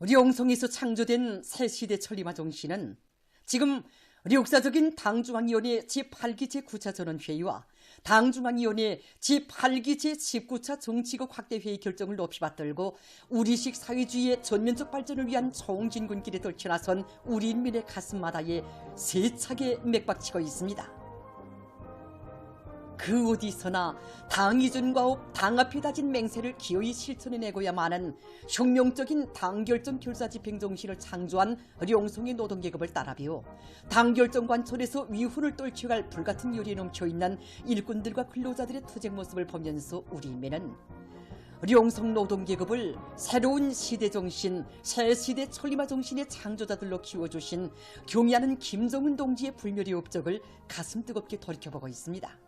룡송에서 창조된 새시대 천리마 정신은 지금 역사적인 당중앙위원회 제8기 제9차 전원회의와 당중앙위원회 제8기 제19차 정치국 확대회의 결정을 높이 받들고 우리식 사회주의의 전면적 발전을 위한 총진군길에 떨쳐나선 우리 인민의 가슴마다에 세차게 맥박치고 있습니다. 그 어디서나 당이준과업 당앞에 다진 맹세를 기어이 실천해내고야만은 혁명적인 당결정 결사집행정신을 창조한 룡송의 노동계급을 따라비워 당결정 관철에서 위훈을 떨쳐갈 불같은 열이 넘쳐있는 일꾼들과 근로자들의 투쟁 모습을 보면서 우리 인민은 룡송 노동계급을 새로운 시대정신, 새시대 천리마 정신의 창조자들로 키워주신 경의하는 김정은 동지의 불멸의 업적을 가슴 뜨겁게 돌이켜보고 있습니다.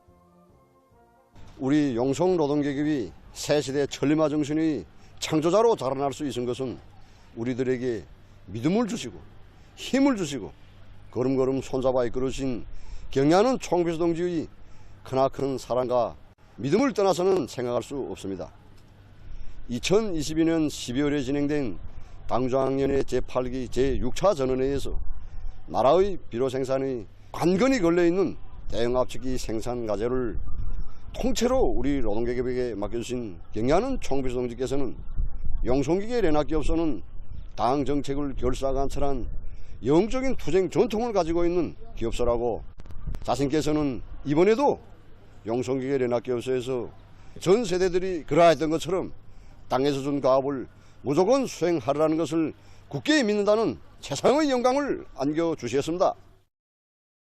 우리 용성 노동계급이 새시대 천리마 정신의 창조자로 자라날 수 있은 것은 우리들에게 믿음을 주시고 힘을 주시고 걸음걸음 손잡아 이끌으신 경의하는 총비서 동지의 크나큰 사랑과 믿음을 떠나서는 생각할 수 없습니다. 2022년 12월에 진행된 당중앙위원회 제8기 제6차 전원회의에서 나라의 비료 생산이 관건이 걸려있는 대형압축기 생산 과제를 통째로 우리 노동계급에게 맡겨주신 경의하는 총비서 동지께서는 용성기계 연합기업소는 당 정책을 결사관철한 영적인 투쟁 전통을 가지고 있는 기업소라고 자신께서는 이번에도 용성기계 연합기업소에서 전 세대들이 그러했던 것처럼 땅에서 준 가업을 무조건 수행하라는 것을 굳게 믿는다는 최상의 영광을 안겨주셨습니다.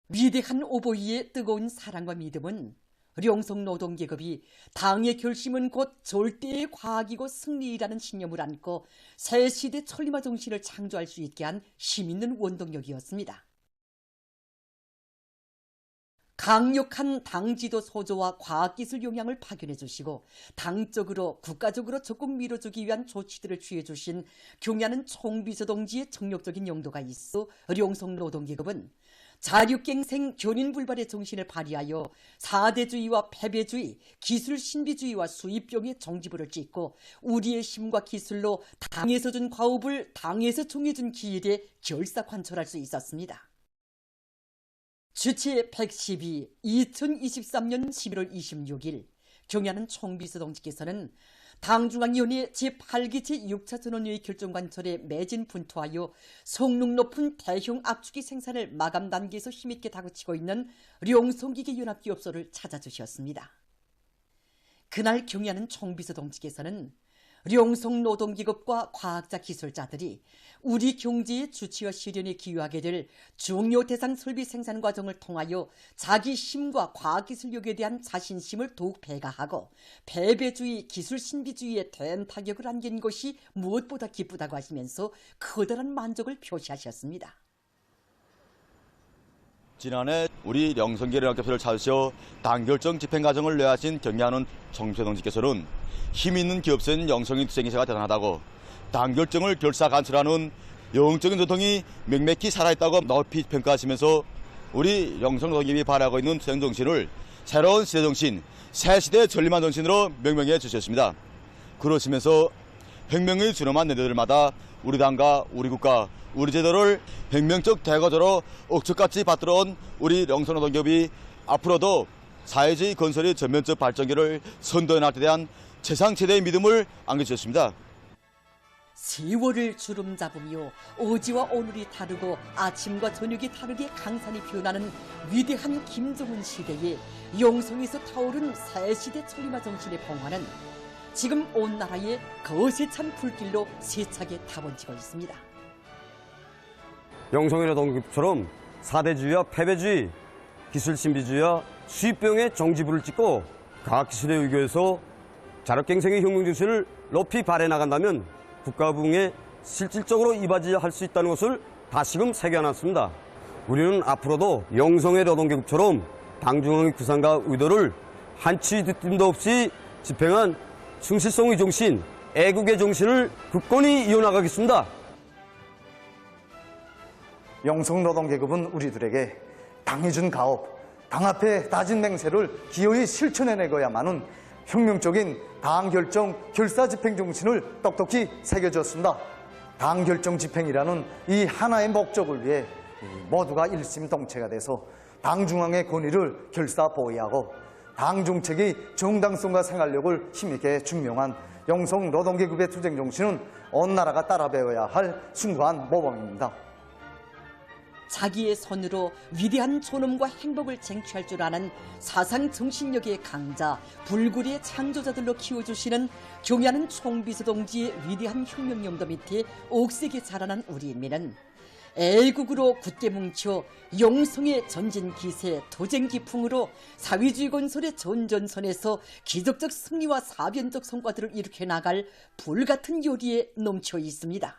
위대한 오보이의 뜨거운 사랑과 믿음은 룡송 노동계급이 당의 결심은 곧 절대의 과학이고 승리이라는 신념을 안고 새시대 천리마 정신을 창조할 수 있게 한 힘있는 원동력이었습니다. 강력한 당지도 소조와 과학기술 역량을 파견해 주시고 당적으로 국가적으로 적극 밀어주기 위한 조치들을 취해 주신 경의하는 총비서 동지의 정력적인 용도가 있어 룡송 노동계급은 자력갱생 견인불발의 정신을 발휘하여 사대주의와 패배주의, 기술 신비주의와 수입병의 종지부를 찍고 우리의 힘과 기술로 당에서 준 과업을 당에서 정해준 기일에 결사관철할 수 있었습니다. 주체 112 2023년 11월 26일 경의하는 총비서 동지께서는 당중앙위원회 제8기 제6차 전원회의 결정관철에 매진 분투하여 성능 높은 대형 압축기 생산을 마감 단계에서 힘있게 다그치고 있는 룡송기계 연합기업소를 찾아주셨습니다. 그날 경의하는 총비서 동지께서는 룡송 노동기업과 과학자 기술자들이 우리 경제의 주체와 실현에 기여하게 될 중요 대상 설비 생산 과정을 통하여 자기 힘과 과학기술력에 대한 자신심을 더욱 배가하고 패배주의, 기술 신비주의에 대한 타격을 안긴 것이 무엇보다 기쁘다고 하시면서 커다란 만족을 표시하셨습니다. 지난해 우리 룡송기계 연합기업소를 찾으셔 당결정 집행 과정을 뇌하신 경의하는 총비서 동지께서는 힘있는 기업소인 룡송의 투쟁기세가 대단하다고 당결정을 결사관철하는 영적인 전통이 맥맥히 살아있다고 높이 평가하시면서 우리 룡송 노동계급이 발휘하고 있는 투쟁 정신을 새로운 시대정신, 새시대 천리마 정신으로 명명해 주셨습니다. 그러시면서 혁명의 준엄한 내들마다 우리 당과 우리 국가, 우리 제도를 혁명적 대거조로 억척같이 받들어온 우리 룡송 노동계급이 앞으로도 사회주의 건설의 전면적 발전기를 선도해 나갈 때 대한 최상 최대의 믿음을 안겨주셨습니다. 세월을 주름 잡으며 어제와 오늘이 다르고 아침과 저녁이 다르게 강산이 변하는 위대한 김정은 시대에 용성에서 타오른 새시대 천리마 정신의 봉화는 지금 온 나라에 거세 찬 불길로 세차게 타번지고 있습니다. 용성의 노동계급처럼 사대주의와 패배주의, 기술 신비주의와 수입병의 종지부를 찍고 과학기술의 의교에서 자력갱생의 혁명정신을 높이 발휘해 나간다면 국가부흥에 실질적으로 이바지할 수 있다는 것을 다시금 새겨놨습니다. 우리는 앞으로도 용성의 노동계급처럼 당중앙의 구상과 의도를 한치 뒤짐도 없이 집행한 충실성의 정신, 애국의 정신을 굳건히 이어나가겠습니다. 용성 노동계급은 우리들에게 당이 준 가업, 당 앞에 다진 맹세를 기어이 실천해내고야만은 혁명적인 당 결정 결사 집행 정신을 똑똑히 새겨주었습니다. 당 결정 집행이라는 이 하나의 목적을 위해 모두가 일심동체가 돼서 당 중앙의 권위를 결사 보위하고 당 정책의 정당성과 생활력을 힘있게 증명한 영성 노동계급의 투쟁 정신은 온 나라가 따라 배워야 할 숭고한 모범입니다. 자기의 손으로 위대한 존엄과 행복을 쟁취할 줄 아는 사상 정신력의 강자, 불굴의 창조자들로 키워주시는 경야는 총비서 동지의 위대한 혁명용도 밑에 옥색에 자라난 우리 인민은 애국으로 굳게 뭉쳐 용성의 전진 기세, 도쟁 기풍으로 사회주의 건설의 전전선에서 기적적 승리와 사변적 성과들을 일으켜 나갈 불같은 요리에 넘쳐 있습니다.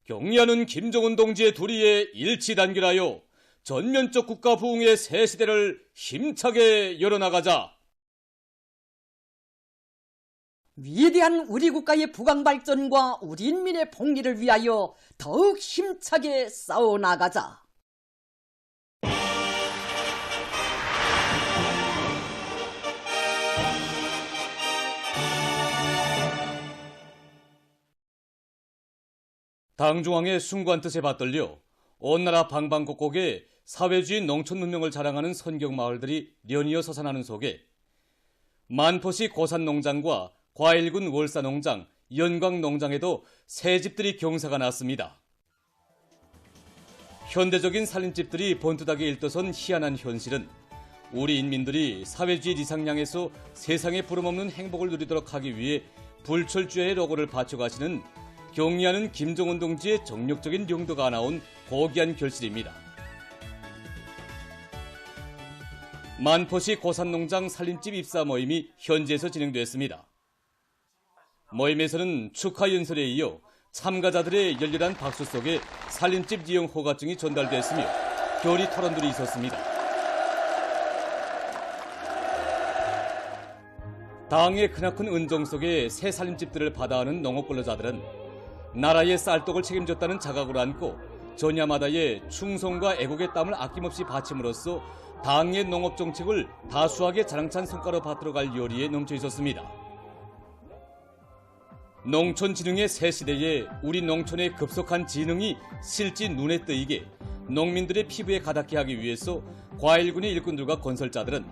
경야는 김정은 동지의 도리에 일치단결하여 전면적 국가 부흥의 새 시대를 힘차게 열어나가자. 위대한 우리 국가의 부강 발전과 우리 인민의 복리를 위하여 더욱 힘차게 싸워나가자. 당중앙의 숭고한 뜻에 받들려 온 나라 방방곡곡에 사회주의 농촌 문명을 자랑하는 선경마을들이 연이어 솟아나는 속에 만포시 고산농장과 과일군 월사농장, 연광농장에도 새 집들이 경사가 났습니다. 현대적인 살림집들이 번듯하게 일떠선 희한한 현실은 우리 인민들이 사회주의 지상량에서 세상에 부름없는 행복을 누리도록 하기 위해 불철주야의 로고를 바쳐가시는 경리하는 김정은 동지의 정력적인 용도가 나온 고귀한 결실입니다. 만포시 고산농장 살림집 입사 모임이 현지에서 진행됐습니다. 모임에서는 축하 연설에 이어 참가자들의 열렬한 박수 속에 살림집 이용 허가증이 전달됐으며 교리 토론들이 있었습니다. 당의 크나큰 은정 속에 새 살림집들을 받아하는 농업 근로자들은 나라의 쌀떡을 책임졌다는 자각을 안고 전야마다의 충성과 애국의 땀을 아낌없이 바침으로써 당의 농업 정책을 다수하게 자랑찬 성과로 받들어갈 요리에 넘쳐 있었습니다. 농촌 진흥의 새 시대에 우리 농촌의 급속한 진흥이 실제 눈에 띄게 농민들의 피부에 가닿게 하기 위해서 과일군의 일꾼들과 건설자들은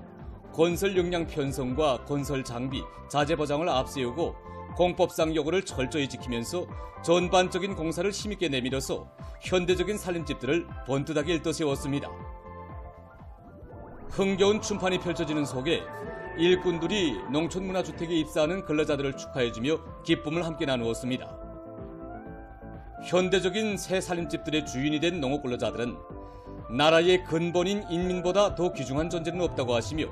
건설 역량 편성과 건설 장비, 자재 보장을 앞세우고 공법상 요구를 철저히 지키면서 전반적인 공사를 힘있게 내밀어서 현대적인 살림집들을 번듯하게 일떠세웠습니다. 흥겨운 춤판이 펼쳐지는 속에 일꾼들이 농촌문화주택에 입사하는 근로자들을 축하해주며 기쁨을 함께 나누었습니다. 현대적인 새 살림집들의 주인이 된 농업 근로자들은 나라의 근본인 인민보다 더 귀중한 존재는 없다고 하시며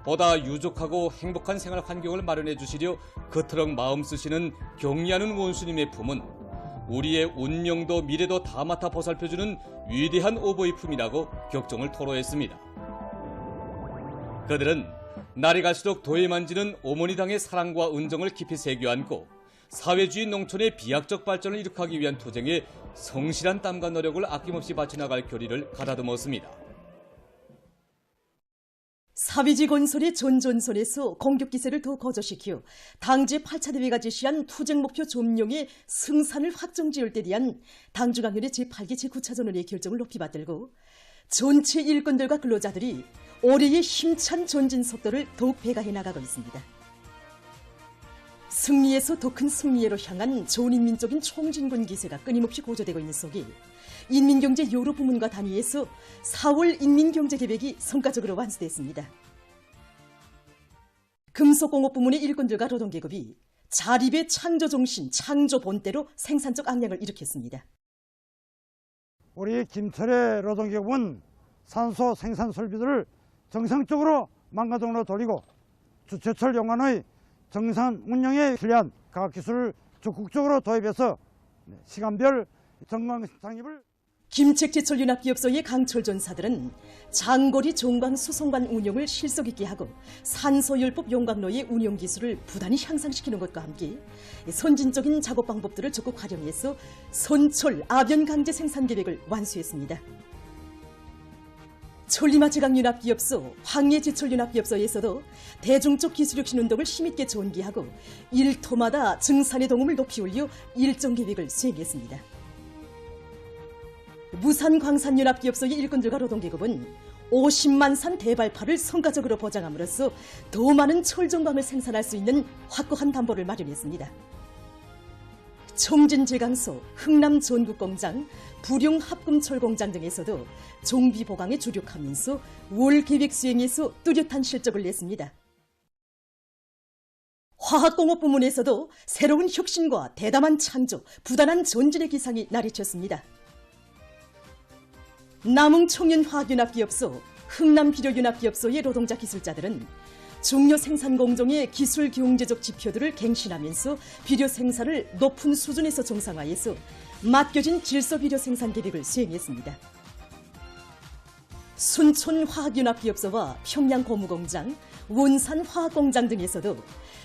보다 유족하고 행복한 생활 환경을 마련해 주시려 그토록 마음 쓰시는 경리하는 원수님의 품은 우리의 운명도 미래도 다 맡아 보살펴주는 위대한 오보의 품이라고 격정을 토로했습니다. 그들은 날이 갈수록 도에 만지는 어머니 당의 사랑과 은정을 깊이 새겨 안고 사회주의 농촌의 비약적 발전을 이룩하기 위한 투쟁에 성실한 땀과 노력을 아낌없이 바쳐나갈 결의를 가다듬었습니다. 사회주의 건설의 전전선에서 공격기세를 더 거저시켜 당제 8차 대회가 제시한 투쟁 목표 점령의 승산을 확정지을 때 대한 당중앙위원회 제8기 제9차 전원의 결정을 높이 받들고 전체 일꾼들과 근로자들이 올해의 힘찬 전진 속도를 더욱 배가해 나가고 있습니다. 승리에서 더 큰 승리로 향한 전인민적인 총진군 기세가 끊임없이 고조되고 있는 속에 인민경제 여러 부문과 단위에서 4월 인민경제계획이 성과적으로 완수됐습니다. 금속공업부문의 일꾼들과 노동계급이 자립의 창조정신, 창조본대로 생산적 악량을 일으켰습니다. 우리 김철의 노동계급은 산소 생산 설비들을 정상적으로 망가동으로 돌리고 주최철 용안의 정상 운영에 필요한 과학기술을 적극적으로 도입해서 시간별 정광 상입을 김책제철연합기업소의 강철 전사들은 장거리 종광 수송관 운용을 실속 있게 하고 산소열법 용광로의 운용 기술을 부단히 향상시키는 것과 함께 선진적인 작업 방법들을 적극 활용해서 선철 아변 강제 생산 계획을 완수했습니다. 천리마제강윤합기업소, 황예제철윤합기업소에서도 대중적 기술혁신 운동을 힘있게 존기하고 일토마다 증산의 동음을 높이 올려 일정 계획을 수행했습니다. 무산광산윤합기업소의 일꾼들과 노동계급은 50만 산 대발파를 성과적으로 보장함으로써 더 많은 철종광을 생산할 수 있는 확고한 담보를 마련했습니다. 청진제강소, 흥남전국공장, 부룡합금철공장 등에서도 종비 보강에 주력하면서 월 계획 수행에서 뚜렷한 실적을 냈습니다. 화학공업 부문에서도 새로운 혁신과 대담한 창조, 부단한 전진의 기상이 나리쳤습니다. 남흥청년화학윤합기업소, 흥남비료윤합기업소의 노동자 기술자들은 중요 생산 공정의 기술 경제적 지표들을 갱신하면서 비료 생산을 높은 수준에서 정상화해서 맡겨진 질소 비료 생산 계획을 수행했습니다. 순촌화학윤합기업소와 평양고무공장, 원산화학공장 등에서도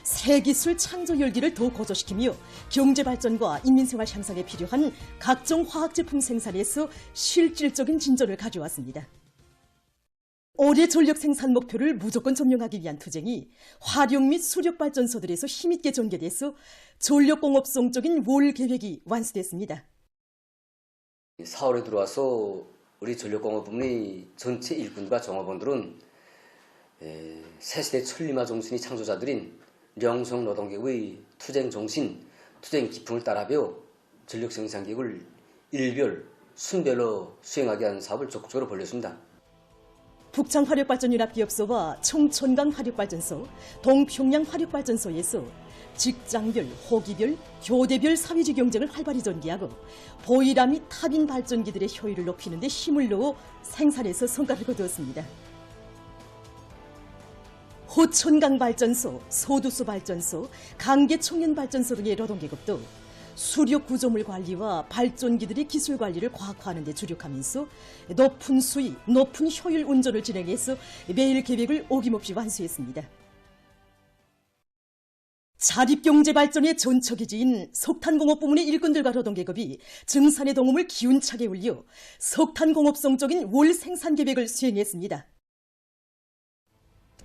새 기술 창조 열기를 더 고조시키며 경제발전과 인민생활 향상에 필요한 각종 화학제품 생산에서 실질적인 진전을 가져왔습니다. 올해 전력 생산 목표를 무조건 점령하기 위한 투쟁이 화력 및 수력발전소들에서 힘있게 전개돼서 전력공업성적인 월 계획이 완수됐습니다. 4월에 들어와서 우리 전력공업 부문의 전체 일꾼과 종업원들은 새시대 천리마 정신의 창조자들인 영성 노동계의 투쟁 정신, 투쟁 기풍을 따라하며 전력 생산 계획을 일별, 순별로 수행하게 하는 사업을 적극적으로 벌였습니다. 북창화력발전윤합기업소와 청천강화력발전소, 동평양화력발전소에서 직장별, 호기별, 교대별 사회주의 경쟁을 활발히 전개하고 보일화 및 타빈 발전기들의 효율을 높이는 데 힘을 넣어 생산에서 성과를 거두었습니다. 호천강발전소, 소두수발전소, 강계청년발전소 등의 노동계급도 수력 구조물 관리와 발전기들의 기술 관리를 과학화하는 데 주력하면서 높은 수위, 높은 효율 운전을 진행해서 매일 계획을 어김없이 완수했습니다. 자립경제발전의 전처기지인 석탄공업 부문의 일꾼들과 노동계급이 증산의 동음을 기운차게 울려 석탄공업성적인 월 생산 계획을 수행했습니다.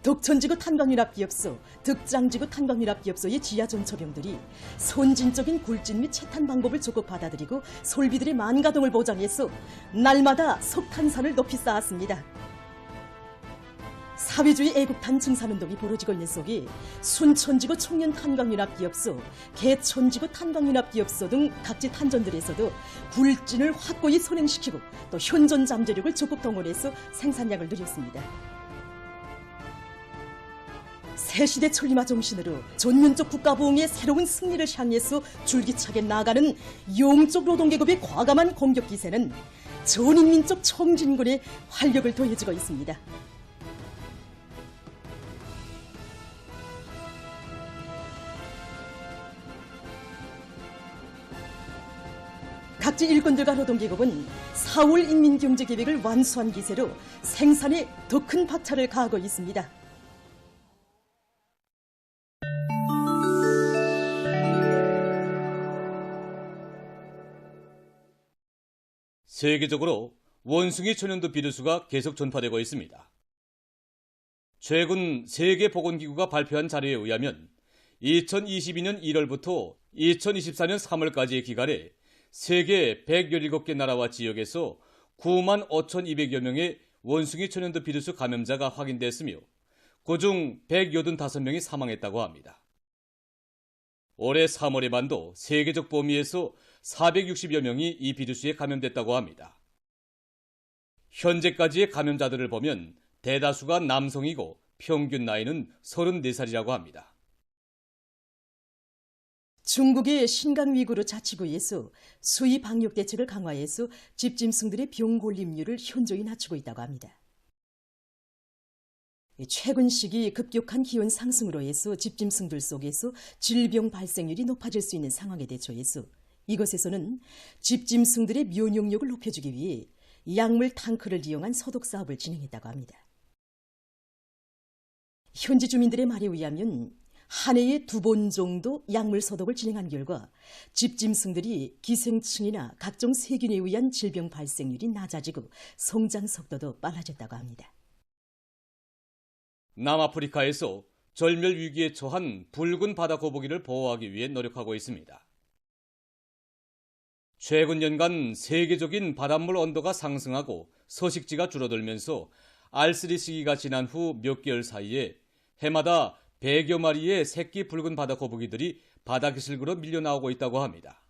덕천지구 탄광윤합기업소, 덕장지구 탄광윤합기업소의 지하 전처병들이 선진적인 굴진 및 채탄 방법을 적극 받아들이고 솔비들의 만가동을 보장해서 날마다 석탄산을 높이 쌓았습니다. 사회주의 애국탄 증산운동이 벌어지고 있는 속에 순천지구 청년탄광윤합기업소, 개천지구 탄광윤합기업소 등 각지 탄전들에서도 굴진을 확고히 선행시키고 또 현존 잠재력을 적극 동원해서 생산량을 늘렸습니다. 새시대 천리마 정신으로 전면적 국가부흥의 새로운 승리를 향해서 줄기차게 나아가는 영적 노동계급의 과감한 공격 기세는 전인민족 청진군의 활력을 더해주고 있습니다. 각지 일꾼들과 노동계급은 4월 인민경제계획을 완수한 기세로 생산에 더 큰 박차를 가하고 있습니다. 세계적으로 원숭이 천연두 비료수가 계속 전파되고 있습니다. 최근 세계보건기구가 발표한 자료에 의하면 2022년 1월부터 2024년 3월까지의 기간에 세계 117개 나라와 지역에서 9만 5,200여 명의 원숭이 천연두 비료수 감염자가 확인됐으며 그중 185명이 사망했다고 합니다. 올해 3월에만도 세계적 범위에서 460여 명이 이 비루스에 감염됐다고 합니다. 현재까지의 감염자들을 보면 대다수가 남성이고 평균 나이는 34살이라고 합니다. 중국의 신강위구르 자치구에서 수의 방역 대책을 강화해서 집짐승들의 병 걸림률을 현저히 낮추고 있다고 합니다. 최근 시기 급격한 기온 상승으로 해서 집짐승들 속에서 질병 발생률이 높아질 수 있는 상황에 대처해서 이곳에서는 집짐승들의 면역력을 높여주기 위해 약물 탱크를 이용한 소독 사업을 진행했다고 합니다. 현지 주민들의 말에 의하면 한 해에 2번 정도 약물 소독을 진행한 결과 집짐승들이 기생충이나 각종 세균에 의한 질병 발생률이 낮아지고 성장 속도도 빨라졌다고 합니다. 남아프리카에서 절멸 위기에 처한 붉은 바다 거북이를 보호하기 위해 노력하고 있습니다. 최근 연간 세계적인 바닷물 온도가 상승하고 서식지가 줄어들면서 알쓰리 시기가 지난 후 몇 개월 사이에 해마다 100여 마리의 새끼 붉은 바다 거북이들이 바다 기슭으로 밀려 나오고 있다고 합니다.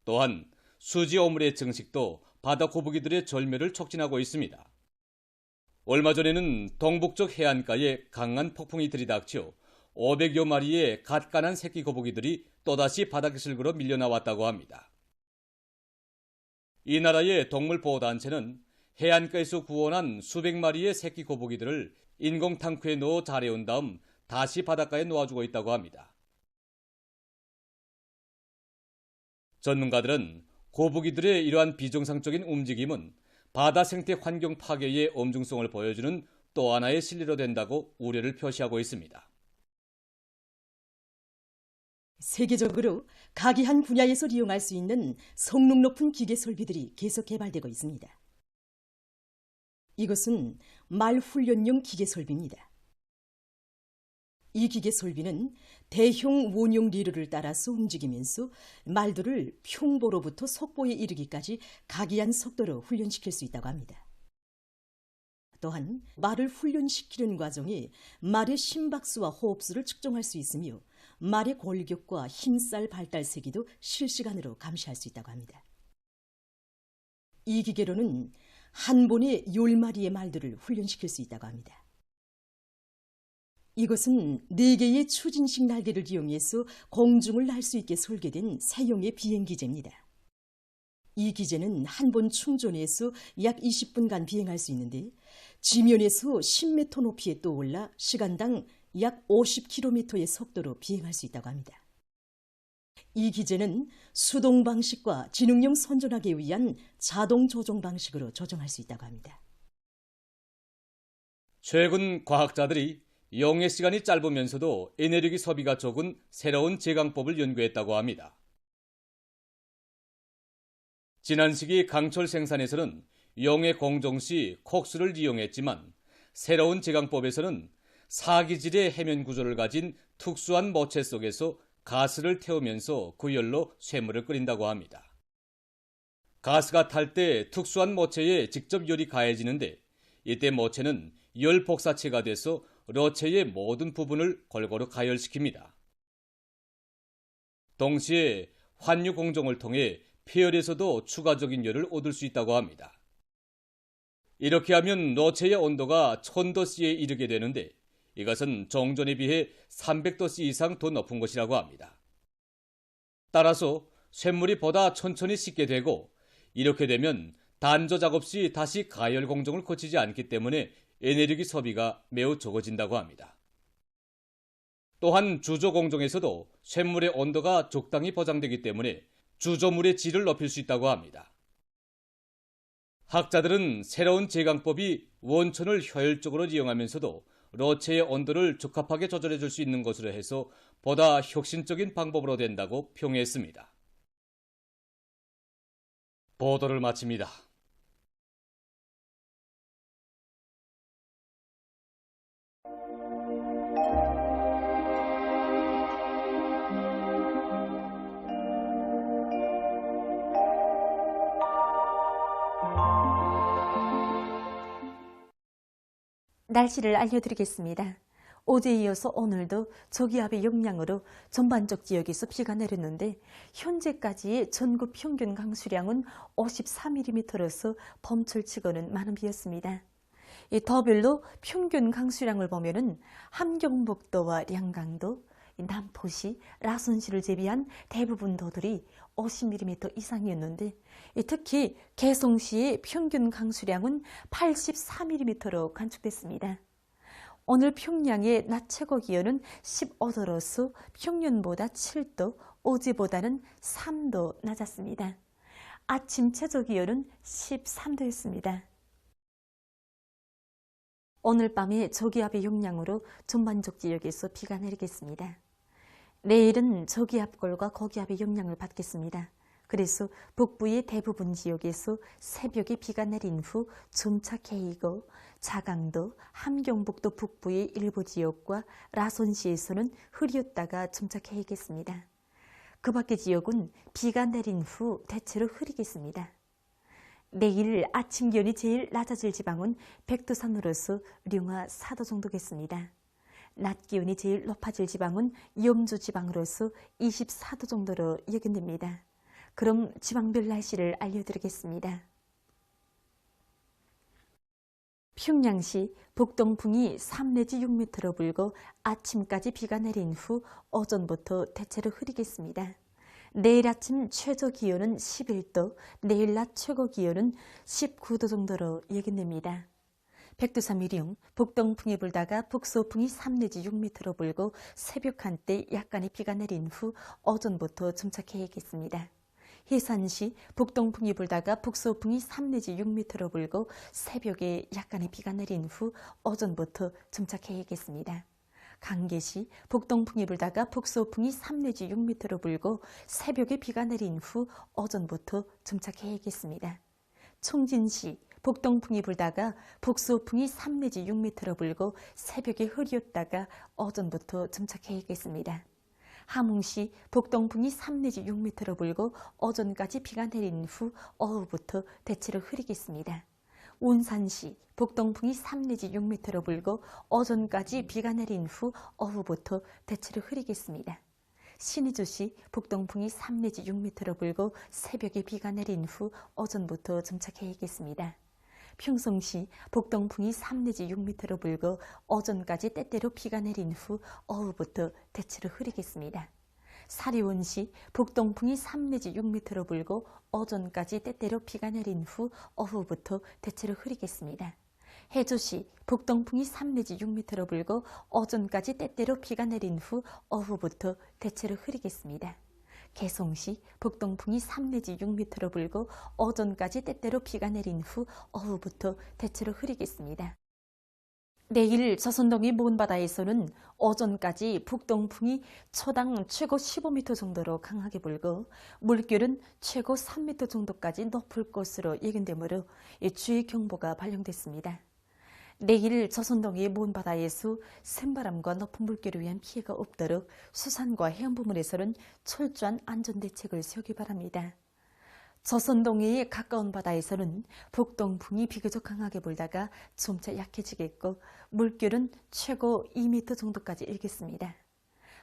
또한 수지 오물의 증식도 바다 거북이들의 절멸을 촉진하고 있습니다. 얼마 전에는 동북쪽 해안가에 강한 폭풍이 들이닥쳐 500여 마리의 갓간한 새끼 거북이들이 또다시 바다 기슭으로 밀려 나왔다고 합니다. 이 나라의 동물보호단체는 해안가에서 구원한 수백 마리의 새끼 거북이들을 인공 탕크에 넣어 자래온 다음 다시 바닷가에 놓아주고 있다고 합니다. 전문가들은 거북이들의 이러한 비정상적인 움직임은 바다 생태 환경 파괴의 엄중성을 보여주는 또 하나의 실리로 된다고 우려를 표시하고 있습니다. 세계적으로 각이한 분야에서 이용할 수 있는 성능 높은 기계 설비들이 계속 개발되고 있습니다. 이것은 말 훈련용 기계 설비입니다. 이 기계 설비는 대형 원용 리르를 따라서 움직이면서 말들을 평보로부터 속보에 이르기까지 각이한 속도로 훈련시킬 수 있다고 합니다. 또한 말을 훈련시키는 과정에 말의 심박수와 호흡수를 측정할 수 있으며 말의 골격과 힘살 발달 세기도 실시간으로 감시할 수 있다고 합니다. 이 기계로는 한 번에 10마리의 말들을 훈련시킬 수 있다고 합니다. 이것은 4개의 추진식 날개를 이용해서 공중을 날 수 있게 설계된 새용의 비행기제입니다. 이 기제는 한 번 충전해서 약 20분간 비행할 수 있는데 지면에서 10m 높이에 떠올라 시간당 약 50km의 속도로 비행할 수 있다고 합니다. 이 기제는 수동 방식과 지능형 선전하기에 의한 자동 조종 방식으로 조정할 수 있다고 합니다. 최근 과학자들이 영해 시간이 짧으면서도 에너지 소비가 적은 새로운 제강법을 연구했다고 합니다. 지난 시기 강철 생산에서는 영해 공정 시 콕스를 이용했지만 새로운 제강법에서는 사기질의 해면 구조를 가진 특수한 모체 속에서 가스를 태우면서 그 열로 쇠물을 끓인다고 합니다. 가스가 탈 때 특수한 모체에 직접 열이 가해지는데 이때 모체는 열 복사체가 돼서 러체의 모든 부분을 골고루 가열시킵니다. 동시에 환유 공정을 통해 폐열에서도 추가적인 열을 얻을 수 있다고 합니다. 이렇게 하면 러체의 온도가 1000도씨에 이르게 되는데 이것은 정전에 비해 300도씨 이상 더 높은 것이라고 합니다. 따라서 쇳물이 보다 천천히 식게 되고 이렇게 되면 단조 작업 시 다시 가열 공정을 거치지 않기 때문에 에너지 소비가 매우 적어진다고 합니다. 또한 주조 공정에서도 쇳물의 온도가 적당히 보장되기 때문에 주조물의 질을 높일 수 있다고 합니다. 학자들은 새로운 제강법이 원천을 효율적으로 이용하면서도 러체의 온도를 적합하게 조절해 줄 수 있는 것으로 해서 보다 혁신적인 방법으로 된다고 평했습니다. 보도를 마칩니다. 날씨를 알려드리겠습니다. 어제에 이어서 오늘도 저기압의 영향으로 전반적 지역에서 비가 내렸는데 현재까지의 전국 평균 강수량은 53mm로서 봄철치고는 많은 비였습니다. 이 더별로 평균 강수량을 보면은 함경북도와 량강도, 남포시, 라선시를 제비한 대부분 도들이 50mm 이상이었는데 특히 개성시의 평균 강수량은 83mm로 관측됐습니다. 오늘 평양의 낮 최고 기온은 15도로서 평년보다 7도, 어제보다는 3도 낮았습니다. 아침 최저 기온은 13도였습니다. 오늘 밤에 저기압의 영향으로 전반적 지역에서 비가 내리겠습니다. 내일은 저기압골과 고기압의 영향을 받겠습니다. 그래서 북부의 대부분 지역에서 새벽에 비가 내린 후 점차 개이고 자강도, 함경북도 북부의 일부 지역과 라손시에서는 흐렸다가 점차 개이겠습니다. 그 밖의 지역은 비가 내린 후 대체로 흐리겠습니다. 내일 아침 기온이 제일 낮아질 지방은 백두산으로서 령화 4도 정도겠습니다. 낮 기온이 제일 높아질 지방은 염주 지방으로서 24도 정도로 예견됩니다. 그럼 지방별 날씨를 알려드리겠습니다. 평양시 북동풍이 3 내지 6m로 불고 아침까지 비가 내린 후 오전부터 대체로 흐리겠습니다. 내일 아침 최저 기온은 11도, 내일 낮 최고 기온은 19도 정도로 예견됩니다. 백두산 위령 북동풍이 불다가 북서풍이 3 내지 6m로 불고 새벽 한때 약간의 비가 내린 후 오전부터 점차 개겠습니다. 해산시 북동풍이 불다가 북서풍이 3 내지 6m로 불고 새벽에 약간의 비가 내린 후 오전부터 점차 개겠습니다. 강계시 북동풍이 불다가 북서풍이 3 내지 6m로 불고 새벽에 비가 내린 후 오전부터 점차 개겠습니다. 총진시 북동풍이 불다가 북서풍이 3 내지 6m로 불고 새벽에 흐렸다가 오전부터 점차 개겠습니다. 함흥시 북동풍이 3 내지 6m로 불고 오전까지 비가 내린 후 오후부터 대체로 흐리겠습니다. 운산시 북동풍이 3 내지 6m로 불고 오전까지 비가 내린 후 오후부터 대체로 흐리겠습니다. 신의주시 북동풍이 3 내지 6m로 불고 새벽에 비가 내린 후 오전부터 점차 개겠습니다. 평성시 북동풍이 3 내지 6m로 불고 오전까지 때때로 비가 내린 후 오후부터 대체로 흐리겠습니다. 사리원시 북동풍이 3 내지 6m로 불고 오전까지 때때로 비가 내린 후 오후부터 대체로 흐리겠습니다. 해조시 북동풍이 3 내지 6m로 불고 오전까지 때때로 비가 내린 후 오후부터 대체로 흐리겠습니다. 개성시 북동풍이 3 내지 6m로 불고 오전까지 때때로 비가 내린 후 오후부터 대체로 흐리겠습니다. 내일 조선동의 먼바다에서는 오전까지 북동풍이 초당 최고 15m 정도로 강하게 불고 물결은 최고 3m 정도까지 높을 것으로 예견되므로 주의경보가 발령됐습니다. 내일 조선동의 먼바다에서 센바람과 높은 물결을 위한 피해가 없도록 수산과 해안부문에서는 철저한 안전대책을 세우기 바랍니다. 조선동해의 가까운 바다에서는 북동풍이 비교적 강하게 불다가 점차 약해지겠고 물결은 최고 2m 정도까지 일겠습니다.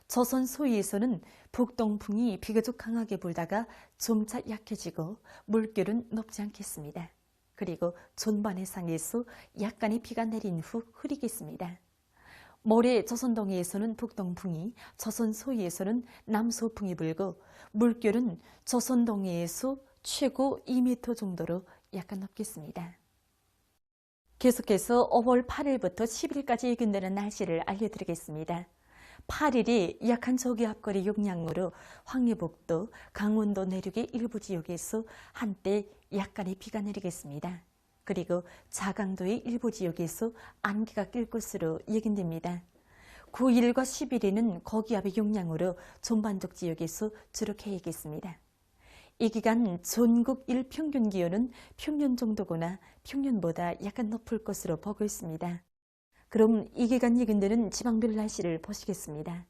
조선 소위에서는 북동풍이 비교적 강하게 불다가 점차 약해지고 물결은 높지 않겠습니다. 그리고 전반 해상에서 약간의 비가 내린 후 흐리겠습니다. 모레 조선동해에서는 북동풍이, 조선 소위에서는 남서풍이 불고 물결은 조선동해에서 최고 2m 정도로 약간 높겠습니다. 계속해서 5월 8일부터 10일까지 예견되는 날씨를 알려드리겠습니다. 8일이 약한 저기압거리 영향으로 황해북도, 강원도 내륙의 일부 지역에서 한때 약간의 비가 내리겠습니다. 그리고 자강도의 일부 지역에서 안개가 낄 것으로 예견됩니다. 9일과 10일에는 고기압의 영향으로 전반적 지역에서 주로 개겠습니다. 이 기간 전국 일평균 기온은 평년 정도거나 평년보다 약간 높을 것으로 보고 있습니다. 그럼 이 기간 예견되는 지방별 날씨를 보시겠습니다.